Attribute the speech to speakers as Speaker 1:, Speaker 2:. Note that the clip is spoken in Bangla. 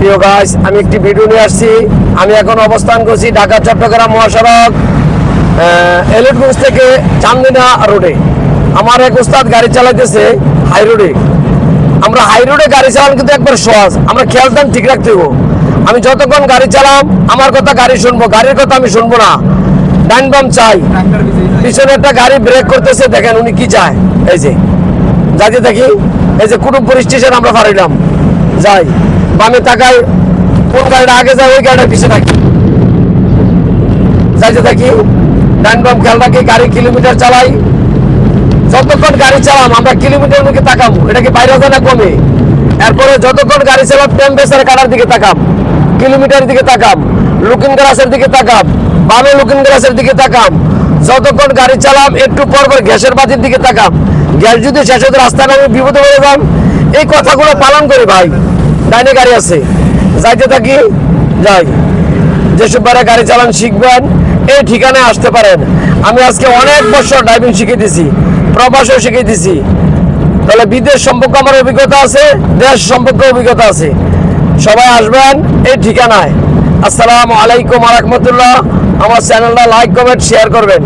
Speaker 1: প্রিয় গাইস, আমি একটি ভিডিও নিয়ে আসছি। আমি এখন অবস্থান করছি ঢাকা চট্টগ্রাম মহাসড়ক এলিটগঞ্জ থেকে চান্দিনা রোডে। আমার এক উস্তাদ গাড়ি চালাইতেছে হাই রোডে। আমরা হাই রোডে গাড়ি চালান কিন্তু একবার সহজ, আমরা খেয়ালটান ঠিক রাখতে হবো। আমি যতক্ষণ গাড়ি চালাম আমার কথা গাড়ি শুনবো, গাড়ির কথা আমি শুনবো না। ডাইন বাম চাই। পিছনে একটা গাড়ি ব্রেক করতেছে, দেখেন উনি কি চায়। এই যে যাইতে দেখি, এই যে কুটুমপুর স্টেশন আমরা পারিলাম যাই, বামে তাকাই, কোন গাড়িটা আগে যায় ওই গাড়িটার পিছনে থাকি, যাইতে থাকি, ডাইন বাম খেয়াল রাখি, গাড়ি কিলোমিটার চালাই। যতক্ষণ গাড়ি চালাম আমরা কিলোমিটার মুখে তাকাবো, এটা কি বাইরে যায় না কমে। এরপরে যতক্ষণ গাড়ি চালাম টেম্পারেচার কাটার দিকে তাকাম, কিলোমিটার দিকে তাকাম, লুকিং গ্লাসের দিকে তাকাম, বামে লুকিং গ্লাসের দিকে তাকাম। যতক্ষণ গাড়ি চালাম একটু পর পর গ্যাসের বাতির দিকে তাকাম, গ্যাস যদি শেষ হতে রাস্তায় আমি বিপদে পড়ে যাম। এই কথাগুলো পালন করি ভাই। ডাইনে গাড়ি আছে, যাইতে থাকি, যাই। যেসব বারে গাড়ি চালান শিখবেন এই ঠিকানায় আসতে পারেন। আমি আজকে অনেক বছর ড্রাইভিং শিখিয়ে দিছি, প্রবাসও শিখিয়ে দিছি। তাহলে বিদেশ সম্পর্কে আমার অভিজ্ঞতা আছে, দেশ সম্পর্কে অভিজ্ঞতা আছে। সবাই আসবেন এই ঠিকানায়। আসসালামু আলাইকুম ওয়া রাহমাতুল্লাহ। আমার চ্যানেলটা লাইক কমেন্ট শেয়ার করবেন।